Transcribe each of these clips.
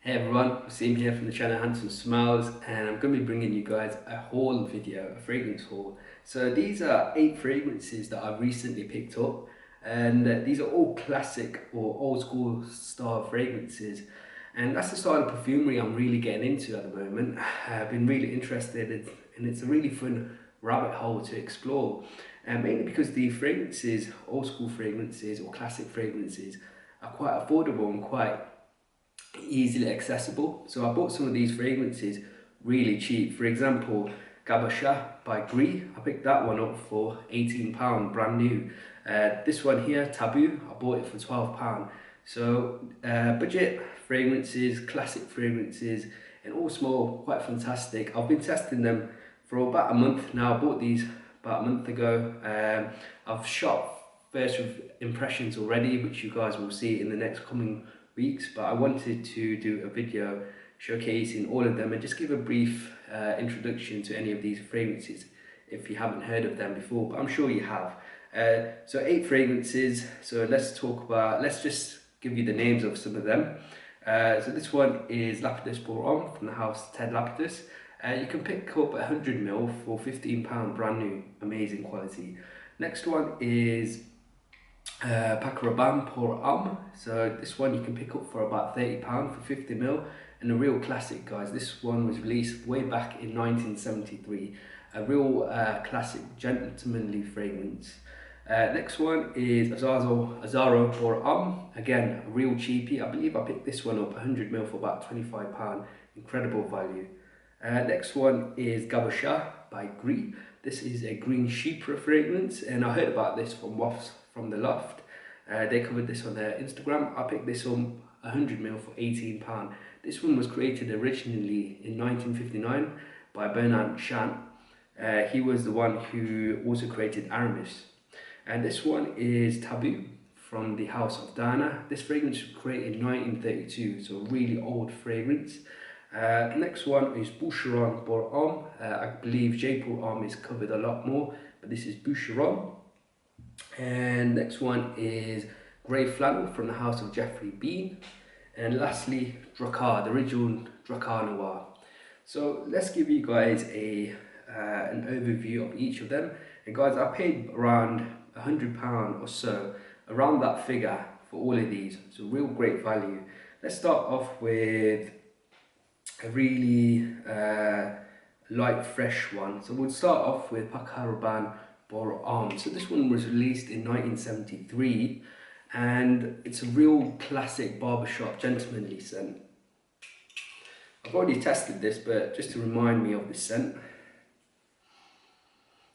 Hey everyone, Waseem here from the channel Handsome Smiles, and I'm going to be bringing you guys a haul video, a fragrance haul. So these are 8 fragrances that I've recently picked up, and these are all classic or old school style fragrances. And that's the style of perfumery I'm really getting into at the moment. I've been really interested and it's a really fun rabbit hole to explore. And mainly because the fragrances, old school fragrances or classic fragrances, are quite affordable and quite easily accessible. So I bought some of these fragrances really cheap. For example, Cabochard by Gres, I picked that one up for £18, brand new. This one here, Tabu, I bought it for £12. So budget fragrances, classic fragrances, and all small, quite fantastic. I've been testing them for about a month now. I bought these about a month ago. I've shot first impressions already, which you guys will see in the next coming weeks, but I wanted to do a video showcasing all of them and just give a brief introduction to any of these fragrances if you haven't heard of them before, but I'm sure you have. So 8 fragrances, so let's just give you the names of some of them. So this one is Lapidus Boucheron from the house Ted Lapidus. You can pick up 100ml for £15, brand new, amazing quality. Next one is Paco Rabanne pour Homme. So this one you can pick up for about £30 for 50ml, and a real classic, guys. This one was released way back in 1973. A real classic gentlemanly fragrance. Next one is Azzaro pour Homme. Again, a real cheapie. I believe I picked this one up 100ml for about £25. Incredible value. Next one is Cabochard by Gres. This is a green chypre fragrance, and I heard about this from Wafts from the Loft. They covered this on their Instagram. I picked this up 100ml for £18. This one was created originally in 1959 by Bernard Chan. He was the one who also created Aramis. And this one is Tabu from the house of Dana. This fragrance was created in 1932, so a really old fragrance. Next one is Boucheron pour Homme. I believe J pour Homme is covered a lot more, but this is Boucheron. And next one is Grey Flannel from the house of Jeffrey Bean. And lastly, Drakkar, the original Drakkar Noire. So let's give you guys an overview of each of them. And guys, I paid around £100 or so, around that figure for all of these. So real great value. Let's start off with a really light, fresh one. So we'll start off with Paco Rabanne pour Homme. So this one was released in 1973, and it's a real classic barbershop gentlemanly scent. I've already tested this, but just to remind me of the scent.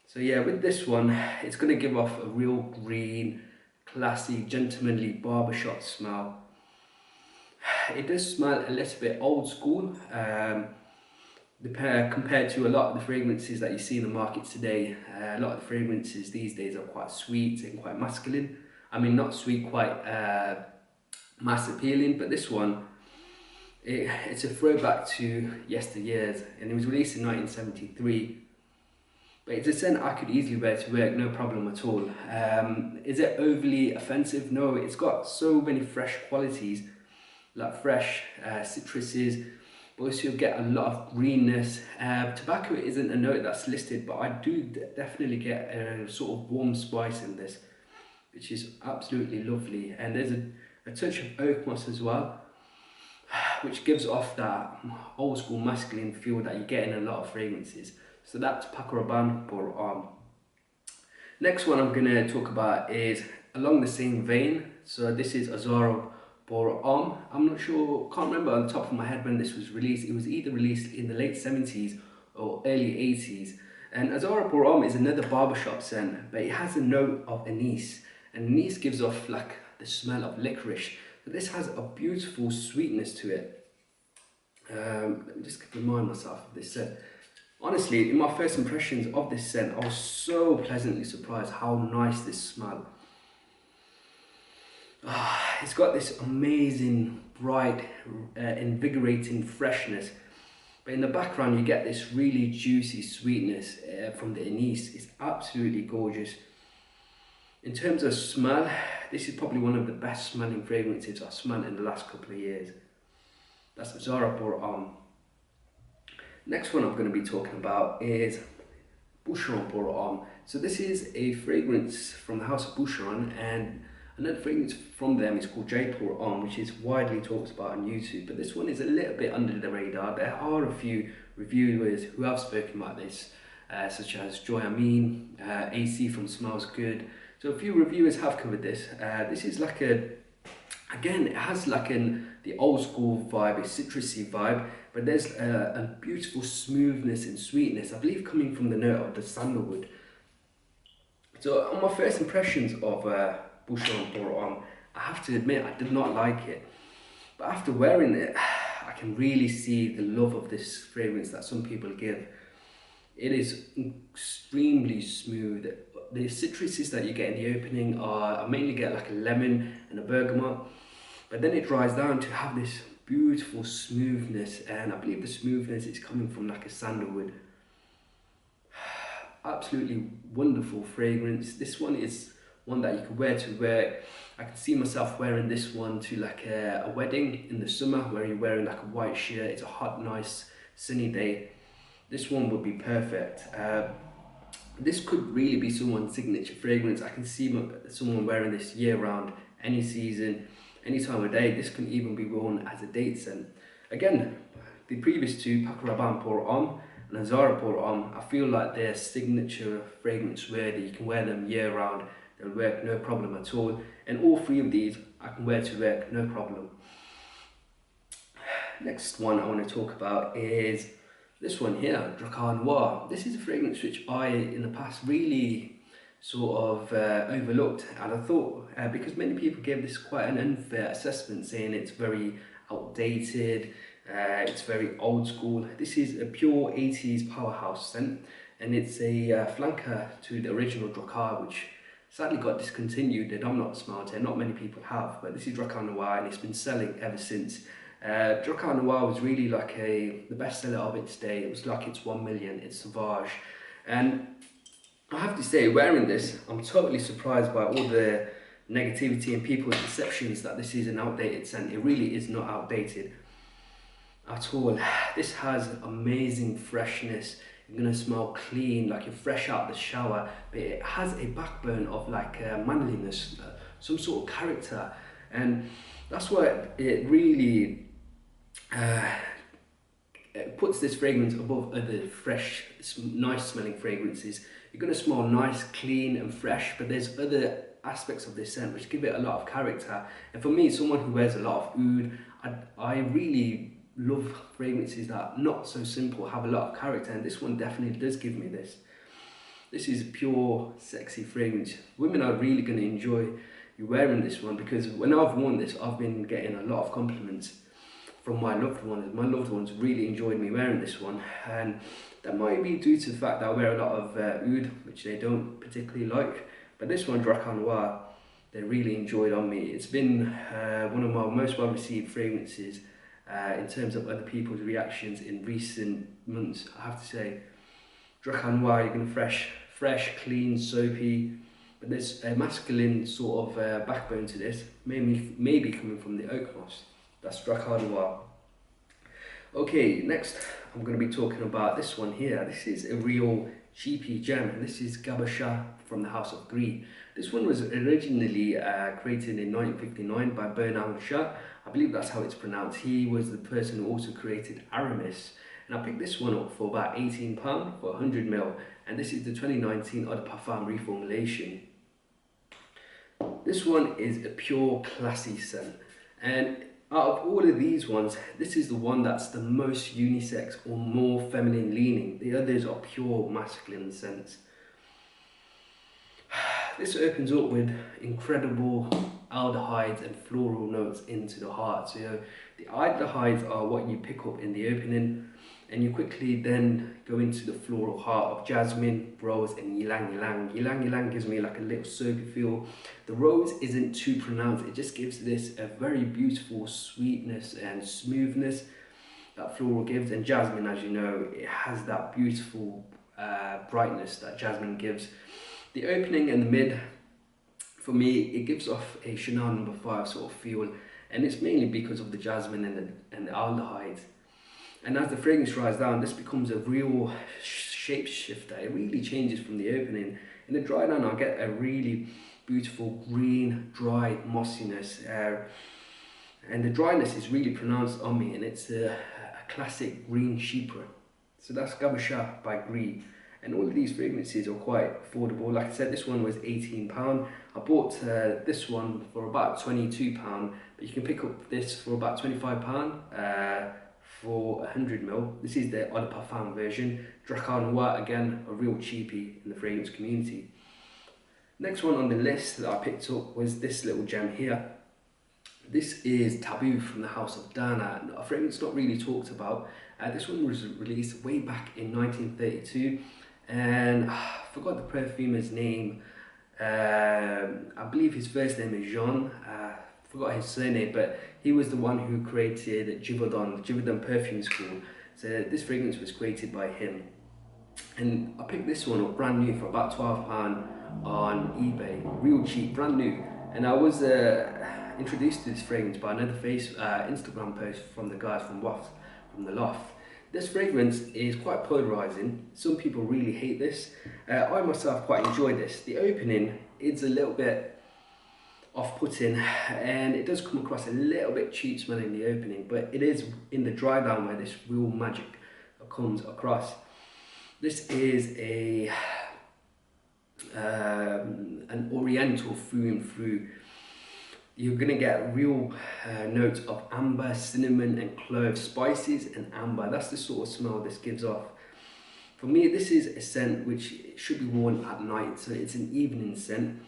So yeah, with this one, it's going to give off a real green, classy, gentlemanly barbershop smell. It does smell a little bit old school compared to a lot of the fragrances that you see in the market today. A lot of the fragrances these days are quite sweet and quite masculine. I mean, not sweet, quite mass appealing, but this one, it's a throwback to yesteryears, and it was released in 1973. But it's a scent I could easily wear to work, no problem at all. Is it overly offensive? No, it's got so many fresh qualities, like fresh citruses, but also you'll get a lot of greenness. Tobacco isn't a note that's listed, but I do definitely get a sort of warm spice in this, which is absolutely lovely. And there's a touch of oak moss as well, which gives off that old school masculine feel that you get in a lot of fragrances. So that's Paco Rabanne pour Homme. Next one I'm going to talk about is along the same vein. So this is Azzaro pour Homme. I'm not sure, can't remember on the top of my head when this was released. It was either released in the late 70s or early 80s. And Azzaro pour Homme is another barbershop scent, but it has a note of anise. And anise gives off like the smell of licorice. But this has a beautiful sweetness to it. Let me just remind myself of this scent. Honestly, in my first impressions of this scent, I was so pleasantly surprised how nice this smelled. It's got this amazing, bright, invigorating freshness. But in the background, you get this really juicy sweetness from the anise. It's absolutely gorgeous. In terms of smell, this is probably one of the best smelling fragrances I've smelled in the last couple of years. That's Azzaro pour Homme. Next one I'm going to be talking about is Boucheron pour Homme. So this is a fragrance from the house of Boucheron, and another fragrance from them is called J pour Homme, which is widely talked about on YouTube. But this one is a little bit under the radar. There are a few reviewers who have spoken about this, such as Joy Amin, AC from Smells Good. So a few reviewers have covered this. This is like again, it has like the old school vibe, a citrusy vibe, but there's a beautiful smoothness and sweetness, I believe, coming from the note of the sandalwood. So on my first impressions of Boucheron pour Homme, I have to admit I did not like it. But after wearing it, I can really see the love of this fragrance that some people give. It is extremely smooth. The citruses that you get in the opening I mainly get like a lemon and a bergamot, but then it dries down to have this beautiful smoothness, and I believe the smoothness is coming from like a sandalwood. Absolutely wonderful fragrance. This one is one that you can wear to wear. I can see myself wearing this one to like a wedding in the summer where you're wearing like a white shirt. It's a hot, nice, sunny day. This one would be perfect. This could really be someone's signature fragrance. I can see someone wearing this year round, any season, any time of day. This can even be worn as a date scent. Again, the previous two, Paco Rabanne pour Homme and Azzaro pour Homme, I feel like they're signature fragrance worthy. You can wear them year round, they'll work no problem at all. And all three of these I can wear to work, no problem. Next one I want to talk about is this one here, Drakkar Noire. This is a fragrance which I, in the past, really sort of overlooked, and I thought, because many people gave this quite an unfair assessment, saying it's very outdated, it's very old school. This is a pure 80s powerhouse scent, and it's a flanker to the original Drakkar, which sadly got discontinued, and I'm not smart, and not many people have, but this is Drakkar Noire, and it's been selling ever since. Drakkar Noire was really like the bestseller of its day. It was like its 1 million, its Sauvage. And I have to say, wearing this, I'm totally surprised by all the negativity and people's perceptions that this is an outdated scent. It really is not outdated at all. This has amazing freshness. You're gonna smell clean, like you're fresh out the shower, but it has a backbone of like manliness, some sort of character, and that's why it really it puts this fragrance above other fresh, nice smelling fragrances. You're going to smell nice, clean and fresh, but there's other aspects of this scent which give it a lot of character. And for me, someone who wears a lot of oud, I really love fragrances that are not so simple, have a lot of character, and this one definitely does give me this. This is a pure, sexy fragrance. Women are really going to enjoy you wearing this one, because when I've worn this, I've been getting a lot of compliments from my loved ones. My loved ones really enjoyed me wearing this one, and that might be due to the fact that I wear a lot of oud, which they don't particularly like. But this one, Drakkar Noire, they really enjoyed on me. It's been one of my most well received fragrances in terms of other people's reactions in recent months. I have to say, Drakkar Noire, you're going to fresh, clean, soapy, but there's a masculine sort of backbone to this, maybe coming from the oak moss. That's Drakkar Noire. Okay, next I'm going to be talking about this one here. This is a real cheapy gem, and this is Cabochard from the house of Gres. This one was originally created in 1959 by Bernard Chat. I believe that's how it's pronounced. He was the person who also created Aramis. And I picked this one up for about £18 for 100ml, and this is the 2019 Eau de Parfum reformulation. This one is a pure classy scent, and out of all of these ones, this is the one that's the most unisex or more feminine leaning. The others are pure masculine scents. This opens up with incredible aldehydes and floral notes into the heart. So the aldehydes are what you pick up in the opening, and you quickly then go into the floral heart of jasmine, rose and ylang ylang. Ylang ylang gives me like a little soapy feel. The rose isn't too pronounced, it just gives this a very beautiful sweetness and smoothness that floral gives. And jasmine, as you know, it has that beautiful brightness that jasmine gives. The opening and the mid, for me, it gives off a Chanel No. 5 sort of feel. and it's mainly because of the jasmine and the aldehydes. And as the fragrance dries down, this becomes a real shapeshifter. It really changes from the opening. In the dry down, I get a really beautiful green, dry mossiness, and the dryness is really pronounced on me, and it's a classic green chypre. So that's Cabochard by Gres. And all of these fragrances are quite affordable. Like I said, this one was £18. I bought this one for about £22, but you can pick up this for about £25 for 100ml. This is the Eau de Parfum version. Drakkar Noire, again, a real cheapie in the fragrance community. Next one on the list that I picked up was this little gem here. This is Tabu from the House of Dana, a fragrance not really talked about. This one was released way back in 1932, and I forgot the perfumer's name. I believe his first name is Jean. Forgot his surname, but he was the one who created Givaudan Perfume School. So this fragrance was created by him. And I picked this one up brand new for about £12 on eBay, real cheap, brand new. And I was introduced to this fragrance by another Instagram post from the guys from the Loft. This fragrance is quite polarizing. Some people really hate this. I myself quite enjoy this. The opening is a little bit off-putting, and it does come across a little bit cheap smelling in the opening, but it is in the dry down where this real magic comes across. This is an oriental through and through. You're gonna get real notes of amber, cinnamon and clove, spices and amber. That's the sort of smell this gives off. For me, this is a scent which should be worn at night, so it's an evening scent.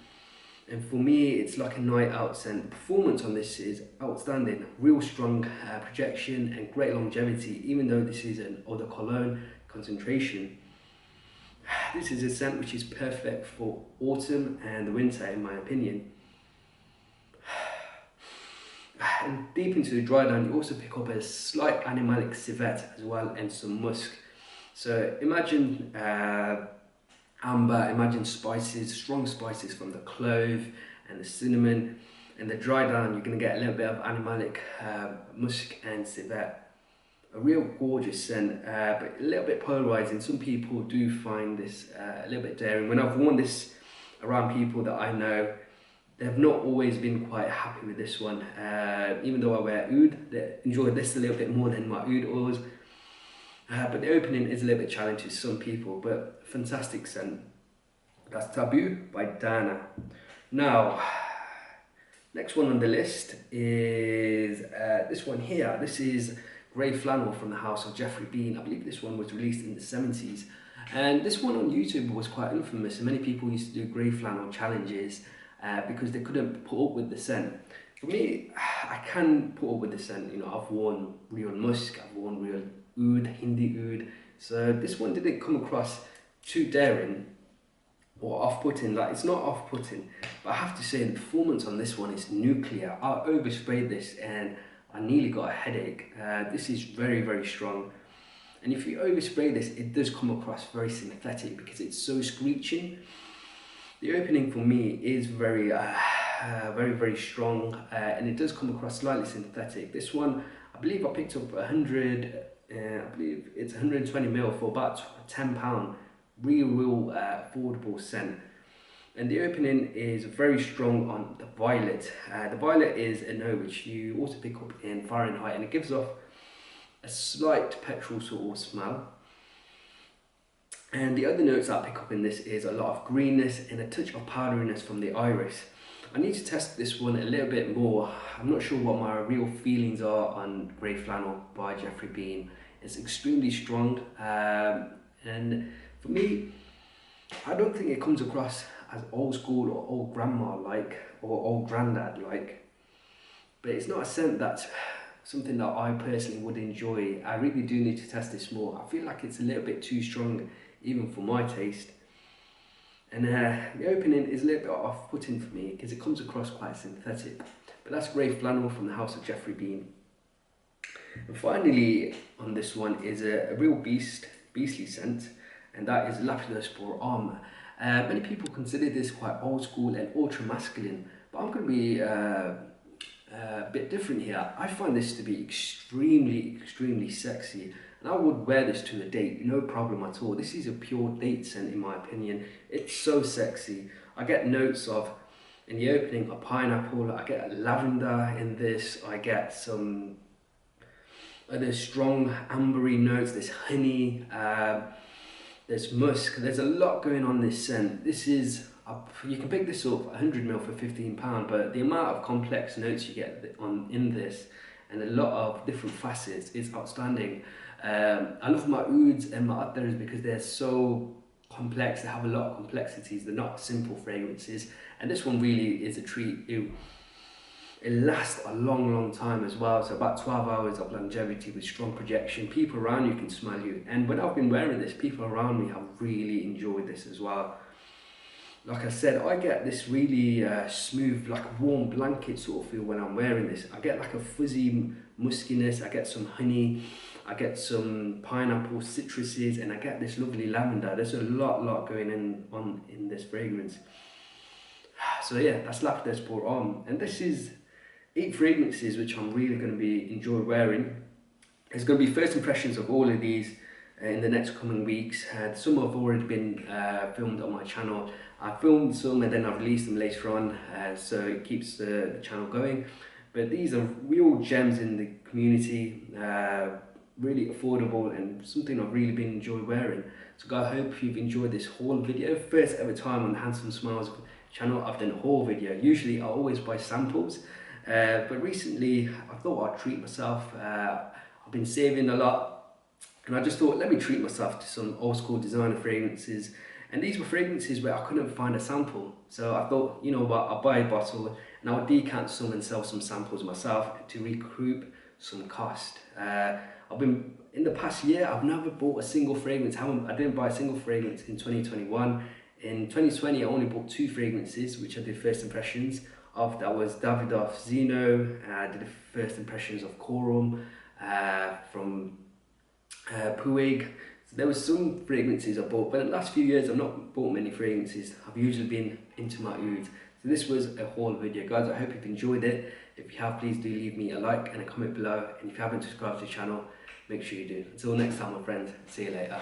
And for me, it's like a night out scent. The performance on this is outstanding. Real strong projection and great longevity, even though this is an eau de cologne concentration. This is a scent which is perfect for autumn and the winter, in my opinion. And deep into the dry down, you also pick up a slight animalic civet as well, and some musk. So imagine amber, imagine spices, strong spices from the clove and the cinnamon. And the dry down, you're going to get a little bit of animalic musk and civet. A real gorgeous scent, but a little bit polarizing. Some people do find this a little bit daring. When I've worn this around people that I know, they've not always been quite happy with this one. Even though I wear oud, they enjoy this a little bit more than my oud oils. But the opening is a little bit challenging to some people, but fantastic scent. That's Tabu by Dana. Now, next one on the list is this one here. This is Grey Flannel from the House of Jeffrey Bean. I believe this one was released in the 70s. And this one on YouTube was quite infamous. And many people used to do Grey Flannel challenges because they couldn't put up with the scent. For me, I can put up with the scent. You know, I've worn real musk, I've worn real oud, Hindi oud. So this one didn't come across too daring or off-putting. Like, it's not off-putting, but I have to say the performance on this one is nuclear. I oversprayed this and I nearly got a headache. This is very, very strong. And if you overspray this, it does come across very synthetic because it's so screeching. The opening for me is very, very strong, and it does come across slightly synthetic. This one, I believe I picked up 100, I believe it's 120ml for about £10. Real affordable scent. And the opening is very strong on the violet. The violet is a note which you also pick up in Fahrenheit, and it gives off a slight petrol sort of smell. And the other notes I pick up in this is a lot of greenness and a touch of powderiness from the iris. I need to test this one a little bit more. I'm not sure what my real feelings are on Grey Flannel by Jeffrey Bean. It's extremely strong, and for me, I don't think it comes across as old school or old grandma like or old granddad like, but it's not a scent that's something that I personally would enjoy. I really do need to test this more. I feel like it's a little bit too strong even for my taste, and the opening is a little bit off-putting for me because it comes across quite synthetic. But that's Grey Flannel from the House of Jeffrey Bean. And finally on this one is a real beastly scent, and that is Lapidus for Homme. Many people consider this quite old school and ultra masculine, but I'm going to be a bit different here. I find this to be extremely sexy, and I would wear this to a date, no problem at all. This is a pure date scent in my opinion. It's so sexy. I get notes of, in the opening, a pineapple, I get a lavender in this, I get some, there's strong ambery notes, there's honey, there's musk, there's a lot going on this scent. This is, you can pick this up 100ml for £15, but the amount of complex notes you get in this and a lot of different facets is outstanding. I love my ouds and my attaras because they're so complex, they have a lot of complexities, they're not simple fragrances, and this one really is a treat. It lasts a long time as well, so about 12 hours of longevity with strong projection. People around you can smell you, and when I've been wearing this, people around me have really enjoyed this as well. Like I said, I get this really smooth, like warm blanket sort of feel when I'm wearing this. I get like a fuzzy muskiness, I get some honey, I get some pineapple citruses, and I get this lovely lavender. There's a lot going on in this fragrance. So yeah, that's Lapidus pour Homme, and this is 8 fragrances which I'm really going to enjoy wearing. There's going to be first impressions of all of these in the next coming weeks. Some have already been filmed on my channel. I filmed some and then I released them later on, so it keeps the channel going. But these are real gems in the community, really affordable and something I've really been enjoying wearing. So guys, I hope you've enjoyed this haul video. First ever time on the Handsome Smiles channel I've done a haul video. Usually I always buy samples, but recently I thought I'd treat myself. I've been saving a lot, and I just thought, let me treat myself to some old school designer fragrances. And these were fragrances where I couldn't find a sample. So I thought, you know what, I'll buy a bottle and I'll decant some and sell some samples myself to recoup some cost. I've been, in the past year, I've never bought a single fragrance. I didn't buy a single fragrance in 2021. In 2020, I only bought 2 fragrances, which I did first impressions of. That was Davidoff Zeno. I did the first impressions of Corum from Puig. So there was some fragrances I bought, but in the last few years I've not bought many fragrances. I've usually been into my ouds. So this was a haul video, guys. I hope you've enjoyed it. If you have, please do leave me a like and a comment below. And if you haven't subscribed to the channel, make sure you do. Until next time, my friends. See you later.